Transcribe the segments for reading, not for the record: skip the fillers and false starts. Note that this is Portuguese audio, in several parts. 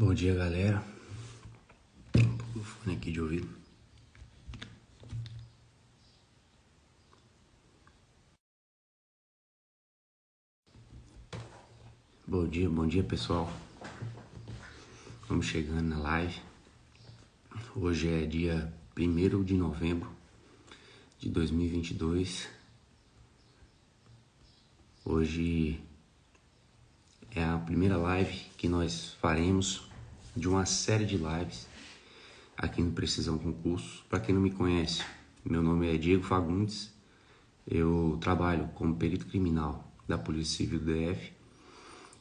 Bom dia, galera. Um pouco do fone aqui de ouvido. Bom dia, pessoal. Vamos chegando na live. Hoje é dia 1º de novembro de 2022. Hoje é a primeira live que nós faremos de uma série de lives aqui no Precisão Concurso. Para quem não me conhece, meu nome é Diego Fagundes. Eu trabalho como perito criminal da Polícia Civil do DF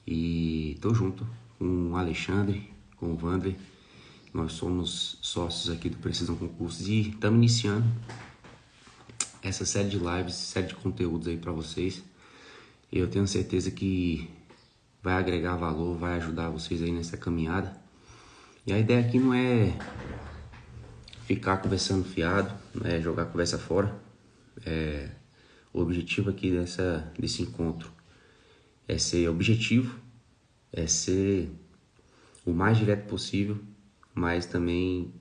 e estou junto com o Alexandre, com o Wander. Nós somos sócios aqui do Precisão Concursos e estamos iniciando essa série de lives, série de conteúdos aí para vocês. Eu tenho certeza que vai agregar valor, vai ajudar vocês aí nessa caminhada. E a ideia aqui não é ficar conversando fiado, não é jogar a conversa fora. O objetivo aqui desse encontro é ser objetivo, é ser o mais direto possível, mas também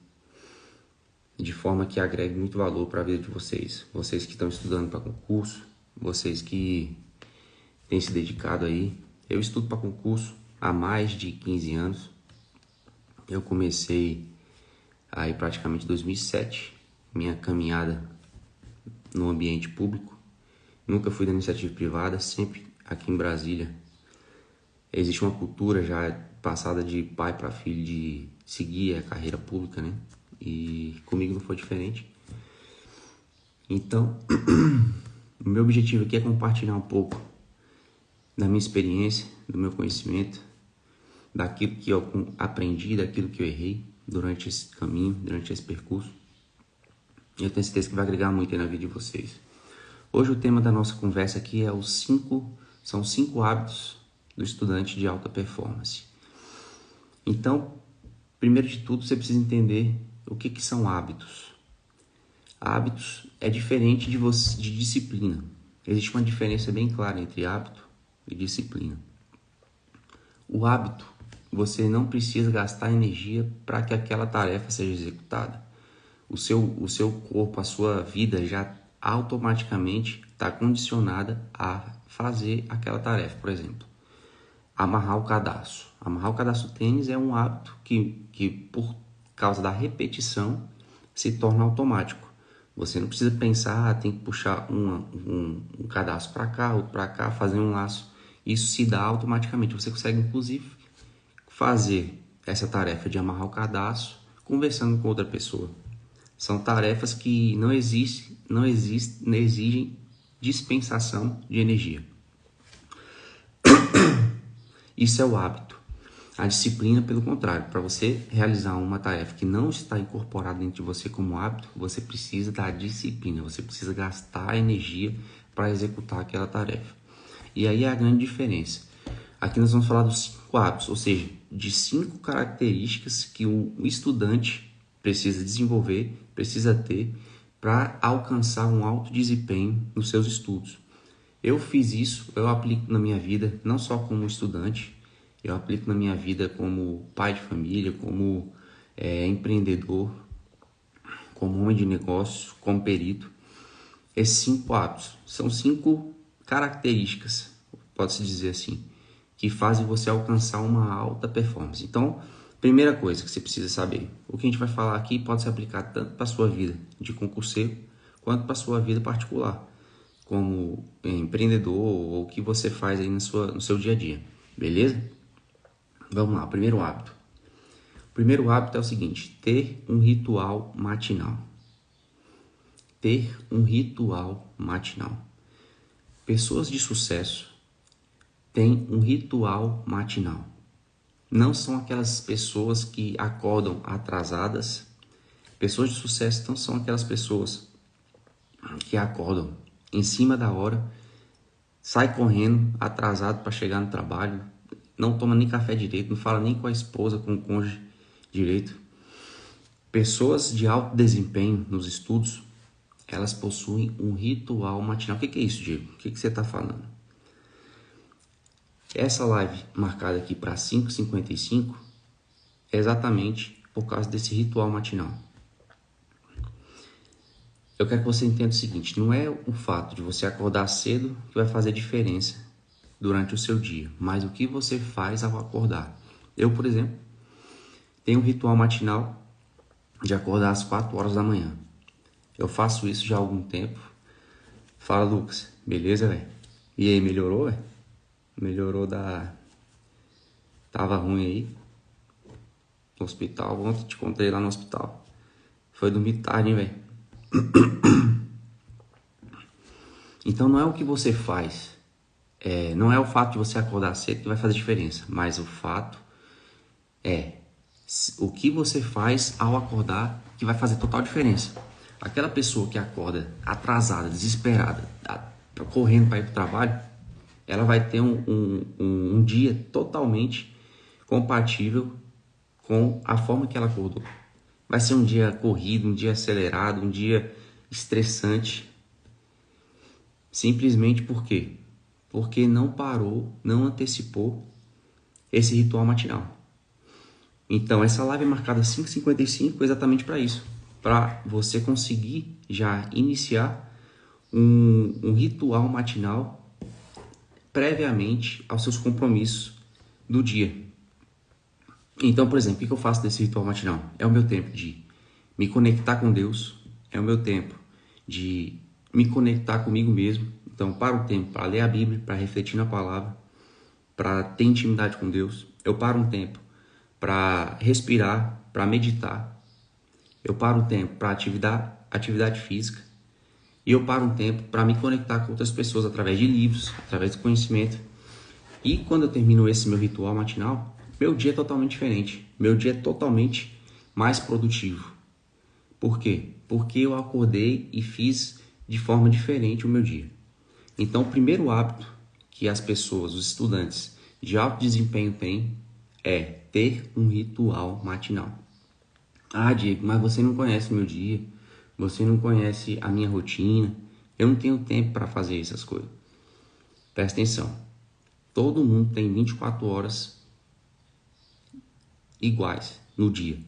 de forma que agregue muito valor para a vida de vocês. Vocês que estão estudando para concurso, vocês que têm se dedicado aí. Eu estudo para concurso há mais de 15 anos. Eu comecei aí praticamente em 2007, minha caminhada no ambiente público. Nunca fui da iniciativa privada, sempre aqui em Brasília. Existe uma cultura já passada de pai para filho de seguir a carreira pública, né? E comigo não foi diferente. Então, o meu objetivo aqui é compartilhar um pouco da minha experiência, do meu conhecimento, daquilo que eu aprendi, daquilo que eu errei durante esse caminho, durante esse percurso. E eu tenho certeza que vai agregar muito aí na vida de vocês. Hoje o tema da nossa conversa aqui são 5 hábitos do estudante de alta performance. Então, primeiro de tudo, você precisa entender o que são hábitos. Hábitos é diferente de disciplina. Existe uma diferença bem clara entre hábito e disciplina. O hábito, você não precisa gastar energia para que aquela tarefa seja executada. O seu corpo, a sua vida já automaticamente está condicionada a fazer aquela tarefa. Por exemplo, amarrar o cadarço. Amarrar o cadarço do tênis é um hábito que por causa da repetição se torna automático. Você não precisa pensar, tem que puxar um cadarço para cá, outro para cá, fazer um laço. Isso se dá automaticamente. Você consegue, inclusive, fazer essa tarefa de amarrar o cadarço conversando com outra pessoa. São tarefas que não exigem dispensação de energia. Isso é o hábito. A disciplina, pelo contrário, para você realizar uma tarefa que não está incorporada dentro de você como hábito, você precisa da disciplina, você precisa gastar energia para executar aquela tarefa. E aí é a grande diferença. Aqui nós vamos falar dos 5 hábitos, ou seja, de 5 características que o estudante precisa desenvolver, precisa ter para alcançar um alto desempenho nos seus estudos. Eu fiz isso, eu aplico na minha vida, não só como estudante, eu aplico na minha vida como pai de família, como empreendedor, como homem de negócio, como perito. Esses 5 hábitos são 5 características, pode-se dizer assim, que fazem você alcançar uma alta performance. Então, primeira coisa que você precisa saber, o que a gente vai falar aqui pode ser aplicado tanto para a sua vida de concurseiro, quanto para a sua vida particular, como empreendedor ou o que você faz aí no seu dia a dia, beleza? Vamos lá, primeiro hábito. O primeiro hábito é o seguinte, ter um ritual matinal. Ter um ritual matinal. Pessoas de sucesso têm um ritual matinal. Não são aquelas pessoas que acordam atrasadas. Pessoas de sucesso não são aquelas pessoas que acordam em cima da hora, sai correndo, atrasado para chegar no trabalho, não toma nem café direito, não fala nem com a esposa, com o cônjuge direito. Pessoas de alto desempenho nos estudos, elas possuem um ritual matinal. O que é isso, Diego? O que você está falando? Essa live marcada aqui para 5h55 exatamente por causa desse ritual matinal. Eu quero que você entenda o seguinte, não é o fato de você acordar cedo que vai fazer diferença durante o seu dia, mas o que você faz ao acordar. Eu, por exemplo, tenho um ritual matinal de acordar às 4 horas da manhã. Eu faço isso já há algum tempo. Fala, Lucas, beleza, velho? E aí, melhorou, velho? Melhorou da... Tava ruim aí no hospital, ontem te encontrei lá no hospital. Foi dormir tarde, hein, velho? Então não é o que você faz, não é o fato de você acordar cedo que vai fazer diferença, mas o fato é o que você faz ao acordar que vai fazer total diferença. Aquela pessoa que acorda atrasada, desesperada, correndo para ir para o trabalho, ela vai ter um dia totalmente compatível com a forma que ela acordou. Vai ser um dia corrido, um dia acelerado, um dia estressante. Simplesmente por quê? Porque não parou, não antecipou esse ritual matinal. Então, essa live é marcada às 5h55 exatamente para isso. Para você conseguir já iniciar um ritual matinal previamente aos seus compromissos do dia. Então, por exemplo, o que eu faço desse ritual matinal? É o meu tempo de me conectar com Deus, é o meu tempo de me conectar comigo mesmo. Então, paro um tempo para ler a Bíblia, para refletir na palavra, para ter intimidade com Deus. Eu paro um tempo para respirar, para meditar. Eu paro um tempo para atividade física. E eu paro um tempo para me conectar com outras pessoas através de livros, através do conhecimento. E quando eu termino esse meu ritual matinal, meu dia é totalmente diferente. Meu dia é totalmente mais produtivo. Por quê? Porque eu acordei e fiz de forma diferente o meu dia. Então, o primeiro hábito que as pessoas, os estudantes de alto desempenho têm é ter um ritual matinal. Ah, Diego, mas você não conhece o meu dia, você não conhece a minha rotina, eu não tenho tempo para fazer essas coisas. Presta atenção, todo mundo tem 24 horas iguais no dia.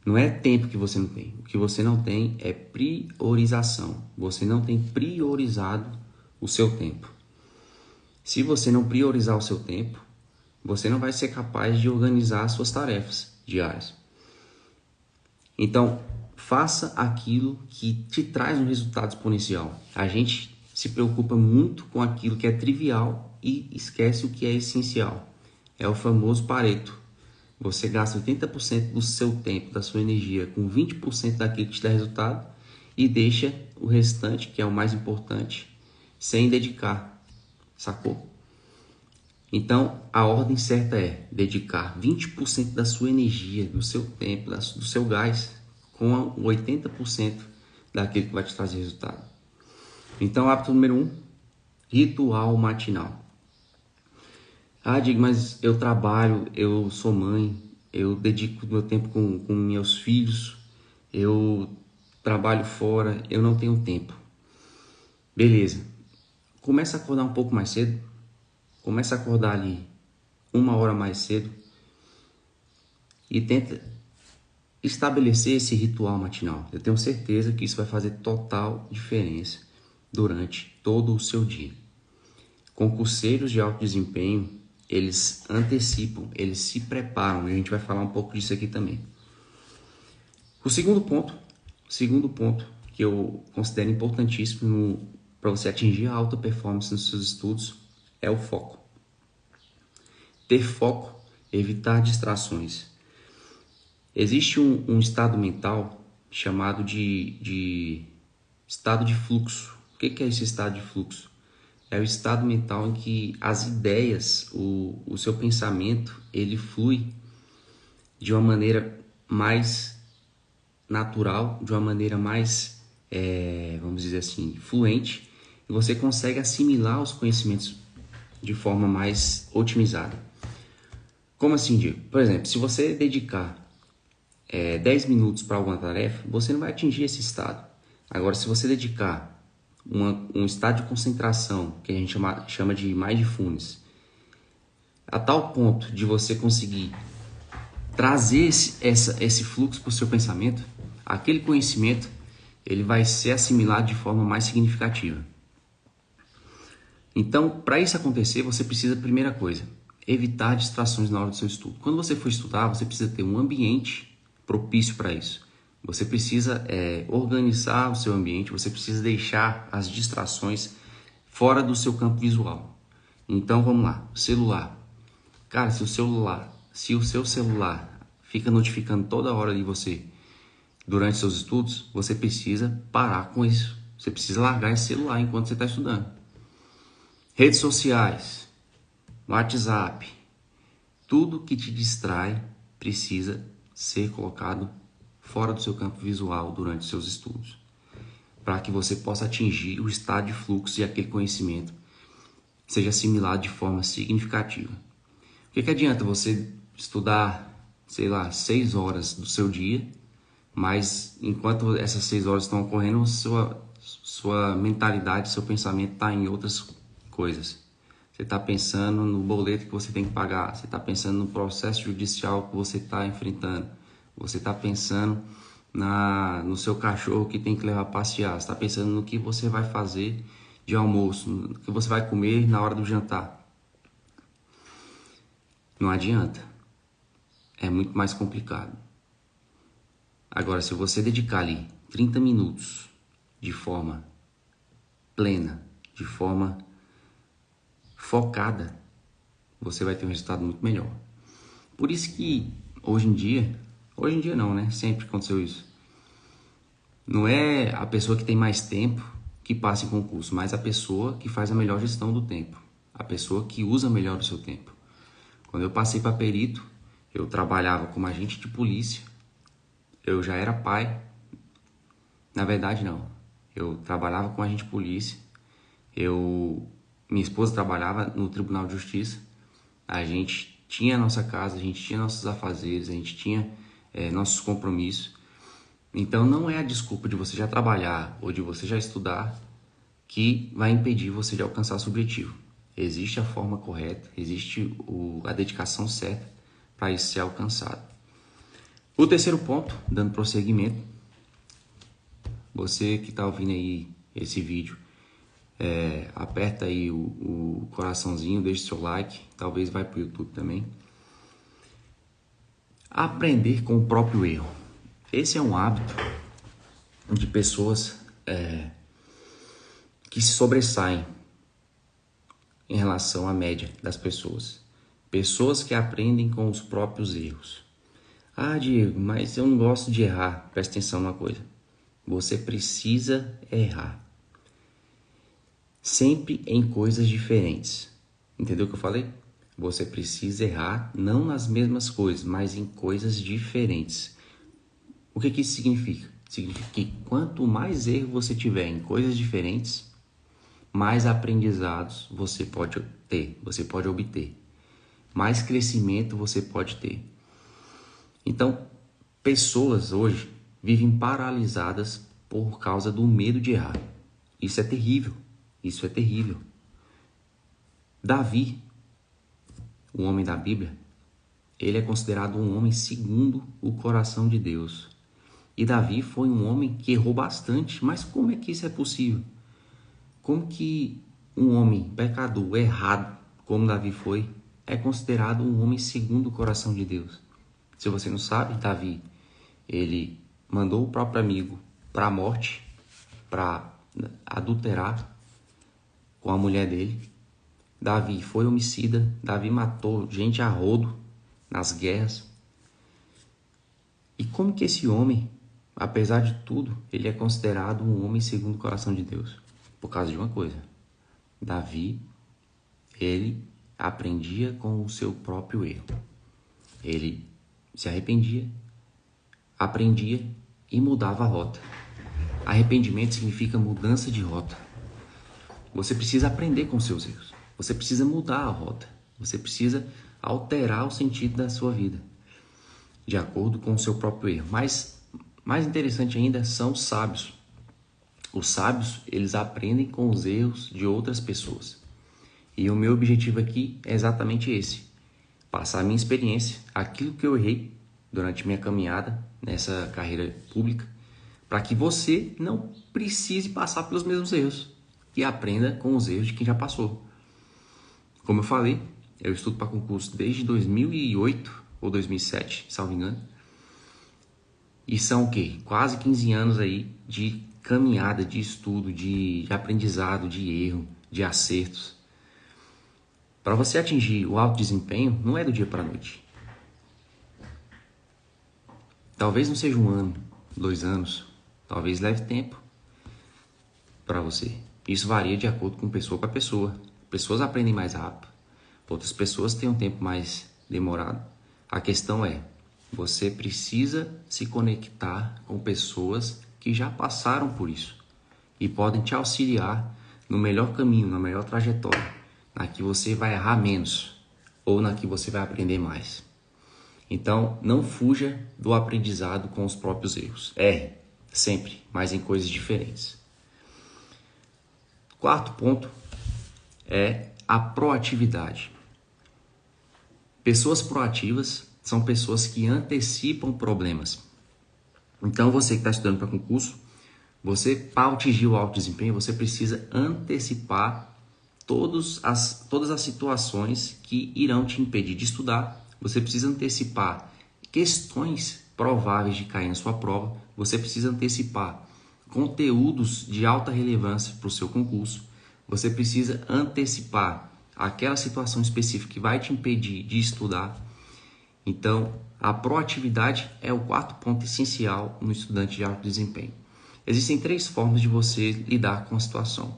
Não é tempo que você não tem. O que você não tem é priorização. Você não tem priorizado o seu tempo. Se você não priorizar o seu tempo, você não vai ser capaz de organizar as suas tarefas diárias. Então, faça aquilo que te traz um resultado exponencial. A gente se preocupa muito com aquilo que é trivial e esquece o que é essencial. É o famoso Pareto. Você gasta 80% do seu tempo, da sua energia, com 20% daquilo que te dá resultado e deixa o restante, que é o mais importante, sem dedicar, sacou? Então, a ordem certa é dedicar 20% da sua energia, do seu tempo, do seu gás, com 80% daquilo que vai te trazer resultado. Então, hábito número 1, ritual matinal. Ah, Diego, mas eu trabalho, eu sou mãe, eu dedico meu tempo com meus filhos, eu trabalho fora, eu não tenho tempo. Beleza. Começa a acordar um pouco mais cedo. Começa a acordar ali 1 hora mais cedo e tenta estabelecer esse ritual matinal. Eu tenho certeza que isso vai fazer total diferença durante todo o seu dia. Concurseiros de alto desempenho, eles antecipam, eles se preparam, e a gente vai falar um pouco disso aqui também. O segundo ponto que eu considero importantíssimo para você atingir a alta performance nos seus estudos é o foco. Ter foco, evitar distrações. Existe um estado mental chamado de estado de fluxo. O que é esse estado de fluxo? É o estado mental em que as ideias, o seu pensamento, ele flui de uma maneira mais natural, de uma maneira mais, vamos dizer assim, fluente, e você consegue assimilar os conhecimentos de forma mais otimizada. Como assim, Diego? Por exemplo, se você dedicar 10 minutos para alguma tarefa, você não vai atingir esse estado. Agora, se você dedicar um estado de concentração, que a gente chama de mindfulness, a tal ponto de você conseguir trazer esse fluxo para o seu pensamento, aquele conhecimento, ele vai ser assimilado de forma mais significativa. Então, para isso acontecer, você precisa, primeira coisa, evitar distrações na hora do seu estudo. Quando você for estudar, você precisa ter um ambiente propício para isso. Você precisa organizar o seu ambiente, você precisa deixar as distrações fora do seu campo visual. Então, vamos lá, celular. Cara, se o seu celular fica notificando toda hora de você durante seus estudos, você precisa parar com isso. Você precisa largar esse celular enquanto você está estudando. Redes sociais, WhatsApp, tudo que te distrai precisa ser colocado fora do seu campo visual durante os seus estudos, para que você possa atingir o estado de fluxo e aquele conhecimento seja assimilado de forma significativa. O que adianta você estudar, 6 horas do seu dia, mas enquanto essas 6 horas estão ocorrendo, sua mentalidade, seu pensamento está em outras coisas. Você está pensando no boleto que você tem que pagar, você está pensando no processo judicial que você está enfrentando, você está pensando no seu cachorro que tem que levar a passear, você está pensando no que você vai fazer de almoço, no que você vai comer na hora do jantar. Não adianta. É muito mais complicado. Agora, se você dedicar ali 30 minutos de forma plena, de forma focada, você vai ter um resultado muito melhor. Por isso que hoje em dia não, né? Sempre aconteceu isso. Não é a pessoa que tem mais tempo que passa em concurso, mas a pessoa que faz a melhor gestão do tempo, a pessoa que usa melhor o seu tempo. Quando eu passei para perito, eu trabalhava como agente de polícia, eu já era pai. Na verdade, não. Eu trabalhava como agente de polícia, minha esposa trabalhava no Tribunal de Justiça, a gente tinha a nossa casa, a gente tinha nossos afazeres, a gente tinha nossos compromissos. Então não é a desculpa de você já trabalhar ou de você já estudar que vai impedir você de alcançar seu objetivo. Existe a forma correta, existe a dedicação certa para isso ser alcançado. O terceiro ponto, dando prosseguimento, você que está ouvindo aí esse vídeo, aperta aí o coraçãozinho, deixa seu like, talvez vai para o YouTube também. Aprender com o próprio erro. Esse é um hábito de pessoas que se sobressaem em relação à média das pessoas. Pessoas que aprendem com os próprios erros. Ah, Diego, mas eu não gosto de errar. Presta atenção numa coisa. Você precisa errar. Sempre em coisas diferentes. Entendeu o que eu falei? Você precisa errar não nas mesmas coisas, mas em coisas diferentes. O que isso significa? Significa que quanto mais erro você tiver em coisas diferentes, mais aprendizados você pode ter, você pode obter. Mais crescimento você pode ter. Então, pessoas hoje vivem paralisadas por causa do medo de errar. Isso é terrível. Isso é terrível. Davi, o homem da Bíblia, ele é considerado um homem segundo o coração de Deus. E Davi foi um homem que errou bastante. Mas como é que isso é possível? Como que um homem pecador, errado, como Davi foi, é considerado um homem segundo o coração de Deus? Se você não sabe, Davi, ele mandou o próprio amigo para a morte, para adulterar com a mulher dele. Davi foi homicida, Davi matou gente a rodo nas guerras. E como que esse homem, apesar de tudo, ele é considerado um homem segundo o coração de Deus? Por causa de uma coisa. Davi, ele aprendia com o seu próprio erro. Ele se arrependia, aprendia e mudava a rota. Arrependimento significa mudança de rota. Você precisa aprender com seus erros. Você precisa mudar a rota. Você precisa alterar o sentido da sua vida de acordo com o seu próprio erro. Mas mais interessante ainda são os sábios. Os sábios, eles aprendem com os erros de outras pessoas. E o meu objetivo aqui é exatamente esse. Passar a minha experiência, aquilo que eu errei, durante minha caminhada nessa carreira pública, para que você não precise passar pelos mesmos erros e aprenda com os erros de quem já passou. Como eu falei, eu estudo para concurso desde 2008 ou 2007, salvo engano. E são o quê? Quase 15 anos aí de caminhada, de estudo, de aprendizado, de erro, de acertos. Para você atingir o alto desempenho, não é do dia para a noite. Talvez não seja 1 ano, 2 anos, talvez leve tempo para você. Isso varia de acordo com pessoa para pessoa. Pessoas aprendem mais rápido, outras pessoas têm um tempo mais demorado. A questão é, você precisa se conectar com pessoas que já passaram por isso e podem te auxiliar no melhor caminho, na melhor trajetória, na que você vai errar menos ou na que você vai aprender mais. Então, não fuja do aprendizado com os próprios erros. Erre, sempre, mas em coisas diferentes. Quarto ponto é a proatividade. Pessoas proativas são pessoas que antecipam problemas. Então, você que está estudando para concurso, você, para atingir o alto desempenho, você precisa antecipar todas as situações que irão te impedir de estudar. Você precisa antecipar questões prováveis de cair na sua prova. Você precisa antecipar conteúdos de alta relevância para o seu concurso. Você precisa antecipar aquela situação específica que vai te impedir de estudar. Então, a proatividade é o quarto ponto essencial no estudante de alto desempenho. Existem 3 formas de você lidar com a situação.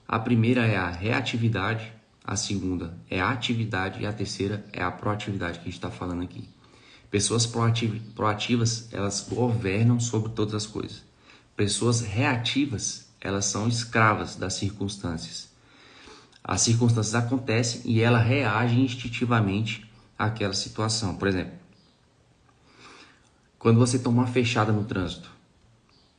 A primeira é a reatividade, a segunda é a atividade e a terceira é a proatividade que a gente está falando aqui. Pessoas proativas, elas governam sobre todas as coisas. Pessoas reativas, elas são escravas das circunstâncias. As circunstâncias acontecem e ela reage instintivamente àquela situação. Por exemplo, quando você toma uma fechada no trânsito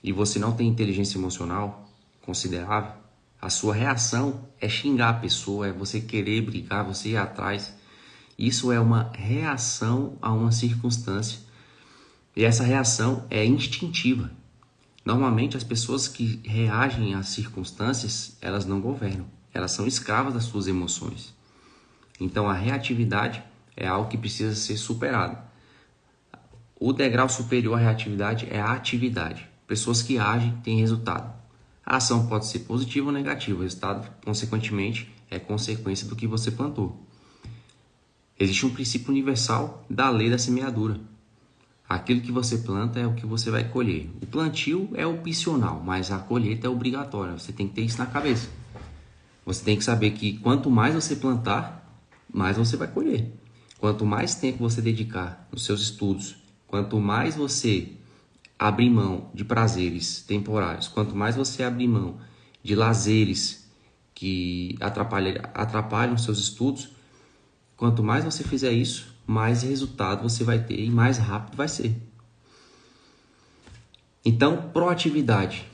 e você não tem inteligência emocional considerável, a sua reação é xingar a pessoa, é você querer brigar, você ir atrás. Isso é uma reação a uma circunstância e essa reação é instintiva. Normalmente as pessoas que reagem às circunstâncias, elas não governam, elas são escravas das suas emoções. Então a reatividade é algo que precisa ser superado. O degrau superior à reatividade é a atividade. Pessoas que agem têm resultado. A ação pode ser positiva ou negativa, o resultado, consequentemente, é consequência do que você plantou. Existe um princípio universal da lei da semeadura. Aquilo que você planta é o que você vai colher. O plantio é opcional, mas a colheita é obrigatória. Você tem que ter isso na cabeça. Você tem que saber que quanto mais você plantar, mais você vai colher. Quanto mais tempo você dedicar nos seus estudos, quanto mais você abrir mão de prazeres temporários, quanto mais você abrir mão de lazeres que atrapalham os seus estudos, quanto mais você fizer isso, mais resultado você vai ter e mais rápido vai ser. Então, proatividade.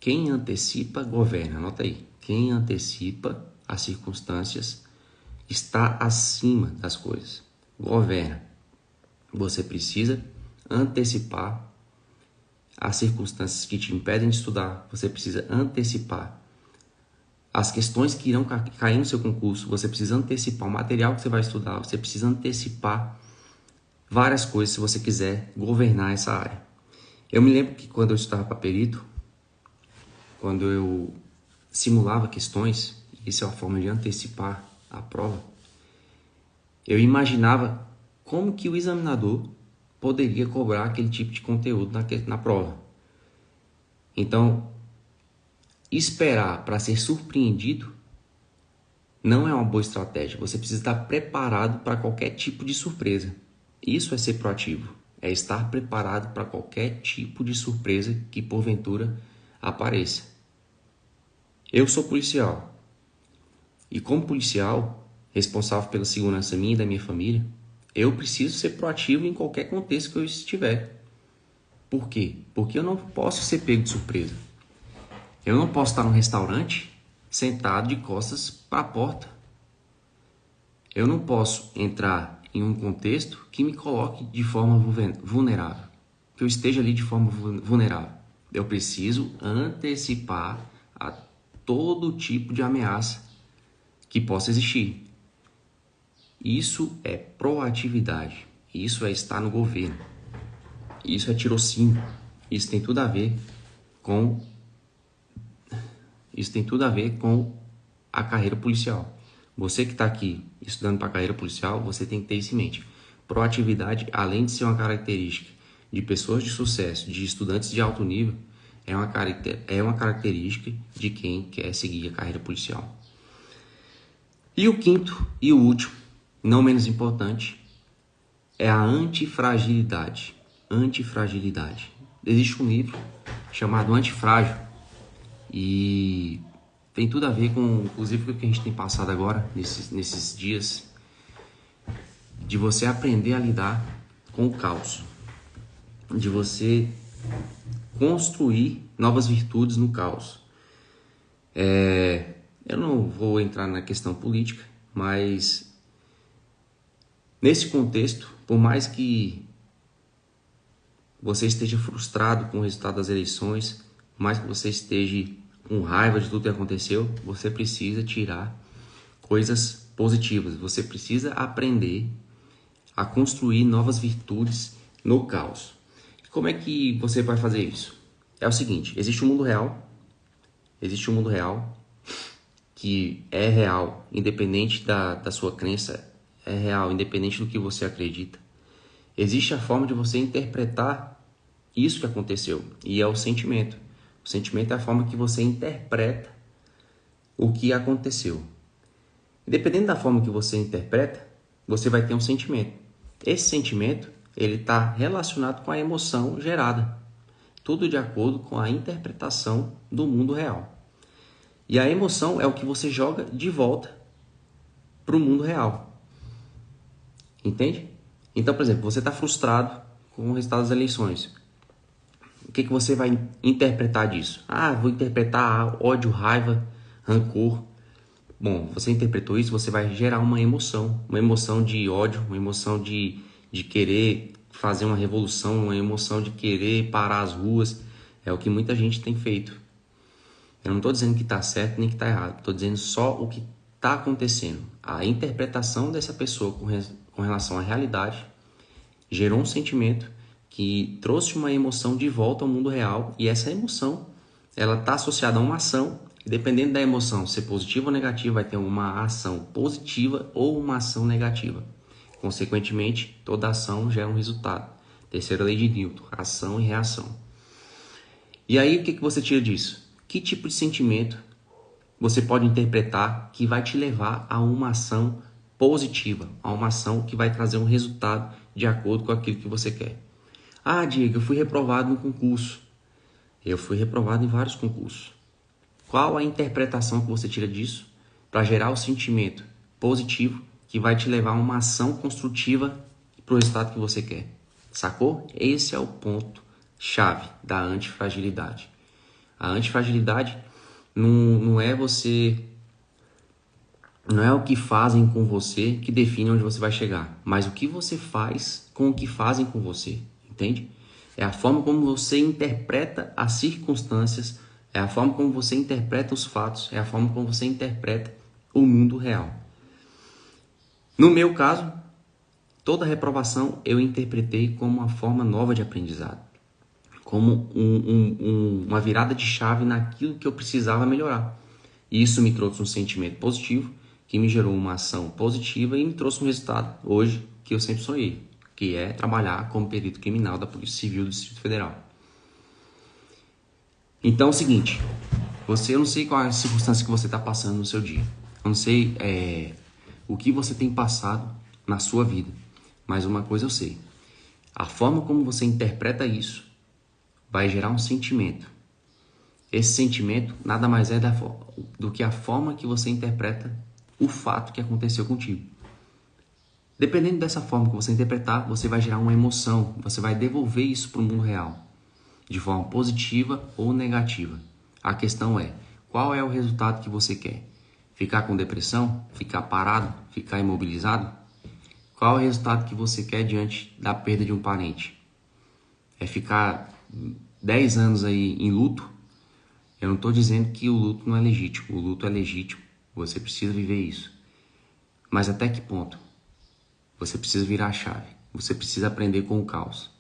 Quem antecipa, governa. Anota aí. Quem antecipa as circunstâncias está acima das coisas. Governa. Você precisa antecipar as circunstâncias que te impedem de estudar. Você precisa antecipar as questões que irão cair no seu concurso. Você precisa antecipar o material que você vai estudar. Você precisa antecipar várias coisas se você quiser governar essa área. Eu me lembro que quando eu estudava para perito, quando eu simulava questões, isso é uma forma de antecipar a prova, eu imaginava como que o examinador poderia cobrar aquele tipo de conteúdo na prova. Então, esperar para ser surpreendido não é uma boa estratégia. Você precisa estar preparado para qualquer tipo de surpresa. Isso é ser proativo. É estar preparado para qualquer tipo de surpresa que porventura apareça. Eu sou policial. E como policial, responsável pela segurança minha e da minha família, eu preciso ser proativo em qualquer contexto que eu estiver. Por quê? Porque eu não posso ser pego de surpresa. Eu não posso estar num restaurante sentado de costas para a porta. Eu não posso entrar em um contexto que me coloque de forma vulnerável, que eu esteja ali de forma vulnerável. Eu preciso antecipar a todo tipo de ameaça que possa existir. Isso é proatividade, isso é estar no governo, isso é tirocínio, isso tem tudo a ver com a carreira policial. Você que está aqui estudando para a carreira policial, você tem que ter isso em mente. Proatividade, além de ser uma característica de pessoas de sucesso, de estudantes de alto nível, é uma característica de quem quer seguir a carreira policial. E o quinto e o último, não menos importante, é a antifragilidade. Antifragilidade. Existe um livro chamado Antifrágil e tem tudo a ver com, inclusive, o que a gente tem passado agora, nesses dias, de você aprender a lidar com o caos, de você construir novas virtudes no caos. Eu não vou entrar na questão política, mas nesse contexto, por mais que você esteja frustrado com o resultado das eleições, por mais que você esteja com raiva de tudo que aconteceu, você precisa tirar coisas positivas. Você precisa aprender a construir novas virtudes no caos. E como é que você vai fazer isso? É o seguinte, existe um mundo real que é real, independente da sua crença, é real, independente do que você acredita. Existe a forma de você interpretar isso que aconteceu, e é o sentimento. O sentimento é a forma que você interpreta o que aconteceu. Dependendo da forma que você interpreta, você vai ter um sentimento. Esse sentimento, ele está relacionado com a emoção gerada. Tudo de acordo com a interpretação do mundo real. E a emoção é o que você joga de volta para o mundo real. Entende? Então, por exemplo, você está frustrado com o resultado das eleições. O que você vai interpretar disso? Vou interpretar ódio, raiva, rancor. Bom, você interpretou isso, você vai gerar uma emoção de ódio, uma emoção de querer fazer uma revolução, uma emoção de querer parar as ruas. É o que muita gente tem feito. Eu não estou dizendo que está certo nem que está errado, estou dizendo só o que está acontecendo. A interpretação dessa pessoa com relação à realidade gerou um sentimento que trouxe uma emoção de volta ao mundo real, e essa emoção ela está associada a uma ação, e dependendo da emoção ser positiva ou negativa, vai ter uma ação positiva ou uma ação negativa. Consequentemente, toda ação gera um resultado. Terceira lei de Newton, ação e reação. E aí, o que você tira disso? Que tipo de sentimento você pode interpretar que vai te levar a uma ação positiva, a uma ação que vai trazer um resultado de acordo com aquilo que você quer? Diego, eu fui reprovado no concurso. Eu fui reprovado em vários concursos. Qual a interpretação que você tira disso para gerar o sentimento positivo que vai te levar a uma ação construtiva para o resultado que você quer? Sacou? Esse é o ponto-chave da antifragilidade. A antifragilidade não é o que fazem com você que define onde você vai chegar, mas o que você faz com o que fazem com você, entende? É a forma como você interpreta as circunstâncias, é a forma como você interpreta os fatos, é a forma como você interpreta o mundo real. No meu caso, toda reprovação eu interpretei como uma forma nova de aprendizado, como uma virada de chave naquilo que eu precisava melhorar. E isso me trouxe um sentimento positivo, que me gerou uma ação positiva e me trouxe um resultado, hoje, que eu sempre sonhei, que é trabalhar como perito criminal da Polícia Civil do Distrito Federal. Então é o seguinte, eu não sei qual é a circunstância que você está passando no seu dia, eu não sei o que você tem passado na sua vida, mas uma coisa eu sei, a forma como você interpreta isso vai gerar um sentimento. Esse sentimento nada mais é do que a forma que você interpreta o fato que aconteceu contigo. Dependendo dessa forma que você interpretar, você vai gerar uma emoção, você vai devolver isso para o mundo real, de forma positiva ou negativa. A questão é, qual é o resultado que você quer? Ficar com depressão? Ficar parado? Ficar imobilizado? Qual é o resultado que você quer diante da perda de um parente? É ficar 10 anos aí em luto? Eu não estou dizendo que o luto não é legítimo. O luto é legítimo. Você precisa viver isso. Mas até que ponto? Você precisa virar a chave. Você precisa aprender com o caos.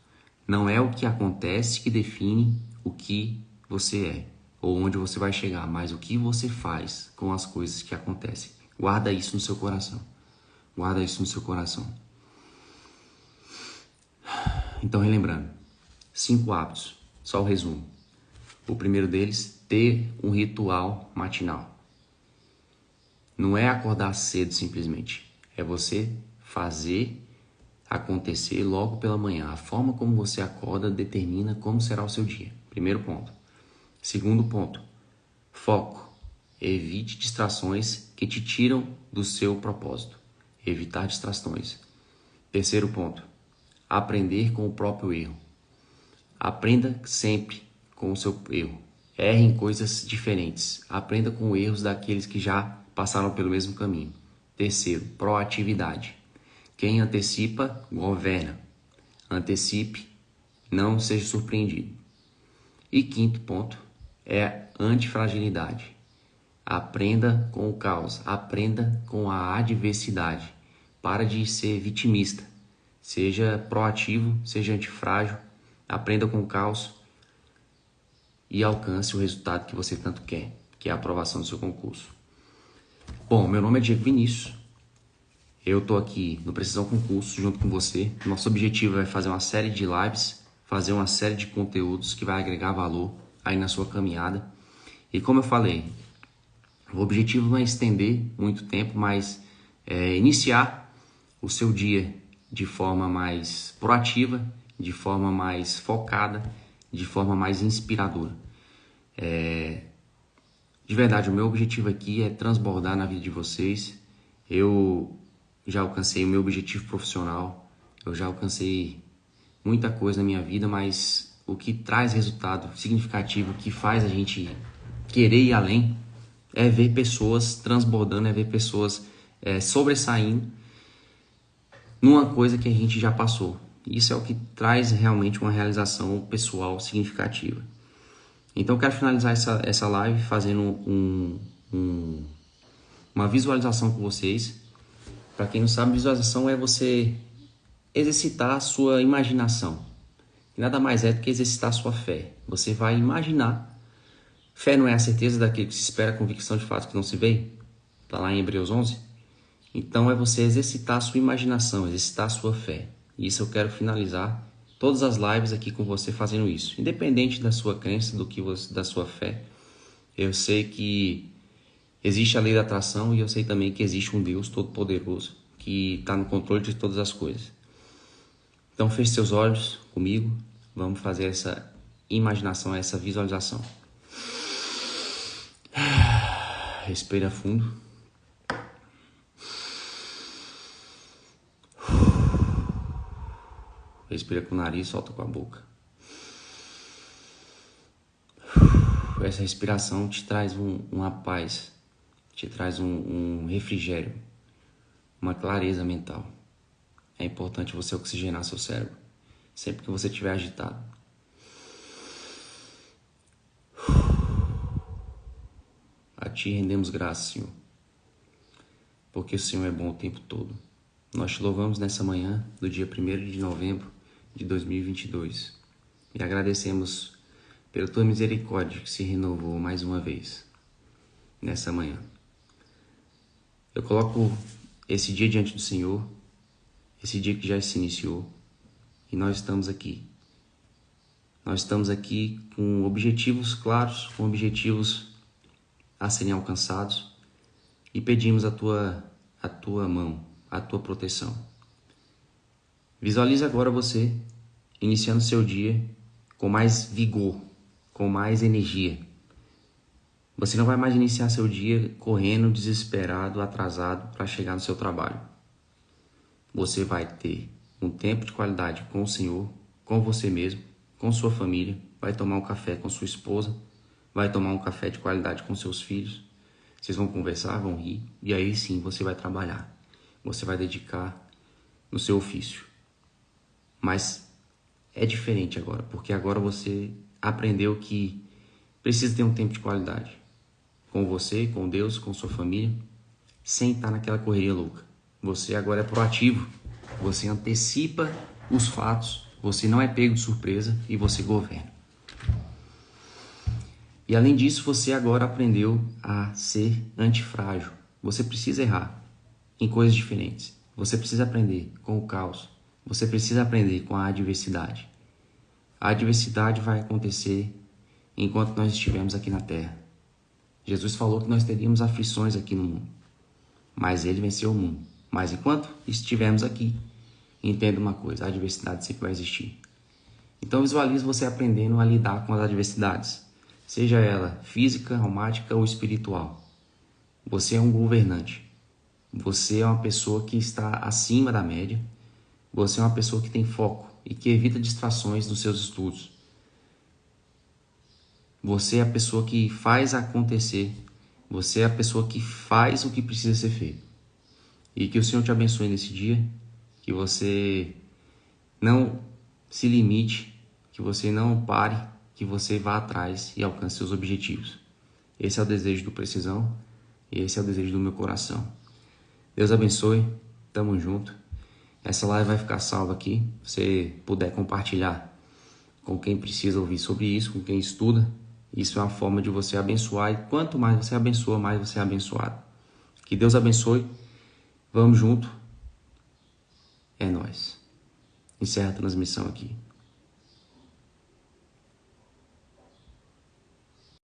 Não é o que acontece que define o que você é ou onde você vai chegar, mas o que você faz com as coisas que acontecem. Guarda isso no seu coração. Guarda isso no seu coração. Então, relembrando, 5 hábitos, só o resumo. O primeiro deles, ter um ritual matinal. Não é acordar cedo simplesmente, é você fazer acontecer logo pela manhã. A forma como você acorda determina como será o seu dia. Primeiro ponto. Segundo ponto, foco. Evite distrações que te tiram do seu propósito. Evitar distrações. Terceiro ponto, aprender com o próprio erro. Aprenda sempre com o seu erro. Erre em coisas diferentes. Aprenda com erros daqueles que já passaram pelo mesmo caminho. Terceiro, proatividade. Quem antecipa, governa. Antecipe, não seja surpreendido. E quinto ponto é antifragilidade. Aprenda com o caos, aprenda com a adversidade. Para de ser vitimista. Seja proativo, seja antifrágil. Aprenda com o caos e alcance o resultado que você tanto quer, que é a aprovação do seu concurso. Bom, meu nome é Diego Vinícius. Eu estou aqui no Precisão Concurso junto com você. Nosso objetivo é fazer uma série de lives, fazer uma série de conteúdos que vai agregar valor aí na sua caminhada. E como eu falei, o objetivo não é estender muito tempo, mas iniciar o seu dia de forma mais proativa, de forma mais focada, de forma mais inspiradora. De verdade, o meu objetivo aqui é transbordar na vida de vocês. Eu já alcancei o meu objetivo profissional, eu já alcancei muita coisa na minha vida, mas o que traz resultado significativo, o que faz a gente querer ir além, é ver pessoas transbordando, é ver pessoas sobressaindo numa coisa que a gente já passou. Isso é o que traz realmente uma realização pessoal significativa. Então eu quero finalizar essa live fazendo uma visualização com vocês. Para quem não sabe, visualização é você exercitar a sua imaginação. E nada mais é do que exercitar a sua fé. Você vai imaginar. Fé não é a certeza daquilo que se espera, convicção de fato que não se vê. Está lá em Hebreus 11. Então é você exercitar a sua imaginação, exercitar a sua fé. E isso eu quero finalizar todas as lives aqui com você fazendo isso. Independente da sua crença, da sua fé. Eu sei que existe a lei da atração e eu sei também que existe um Deus todo-poderoso que está no controle de todas as coisas. Então feche seus olhos comigo, vamos fazer essa imaginação, essa visualização. Respira fundo. Respira com o nariz, solta com a boca. Essa respiração te traz uma paz, te traz um refrigério, uma clareza mental. É importante você oxigenar seu cérebro sempre que você estiver agitado. A Ti rendemos graças, Senhor, porque o Senhor é bom o tempo todo. Nós te louvamos nessa manhã do dia 1º de novembro de 2022 e agradecemos pela Tua misericórdia que se renovou mais uma vez nessa manhã. Eu coloco esse dia diante do Senhor, esse dia que já se iniciou, e nós estamos aqui. Nós estamos aqui com objetivos claros, com objetivos a serem alcançados, e pedimos a tua mão, a tua proteção. Visualize agora você iniciando seu dia com mais vigor, com mais energia. Você não vai mais iniciar seu dia correndo, desesperado, atrasado para chegar no seu trabalho. Você vai ter um tempo de qualidade com o Senhor, com você mesmo, com sua família, vai tomar um café com sua esposa, vai tomar um café de qualidade com seus filhos, vocês vão conversar, vão rir, e aí sim você vai trabalhar. Você vai dedicar no seu ofício. Mas é diferente agora, porque agora você aprendeu que precisa ter um tempo de qualidade com você, com Deus, com sua família, sem estar naquela correria louca. Você agora é proativo, você antecipa os fatos, você não é pego de surpresa e você governa. E além disso, você agora aprendeu a ser antifrágil. Você precisa errar em coisas diferentes. Você precisa aprender com o caos. Você precisa aprender com a adversidade. A adversidade vai acontecer enquanto nós estivermos aqui na terra. Jesus falou que nós teríamos aflições aqui no mundo, mas ele venceu o mundo. Mas enquanto estivermos aqui, entenda uma coisa, a adversidade sempre vai existir. Então visualize você aprendendo a lidar com as adversidades, seja ela física, reumática ou espiritual. Você é um governante. Você é uma pessoa que está acima da média. Você é uma pessoa que tem foco e que evita distrações nos seus estudos. Você é a pessoa que faz acontecer. Você é a pessoa que faz o que precisa ser feito. E que o Senhor te abençoe nesse dia. Que você não se limite. Que você não pare. Que você vá atrás e alcance seus objetivos. Esse é o desejo do Precisão. E esse é o desejo do meu coração. Deus abençoe. Tamo junto. Essa live vai ficar salva aqui. Se você puder compartilhar com quem precisa ouvir sobre isso, com quem estuda. Isso é uma forma de você abençoar. E quanto mais você abençoa, mais você é abençoado. Que Deus abençoe. Vamos junto. É nóis. Encerra a transmissão aqui.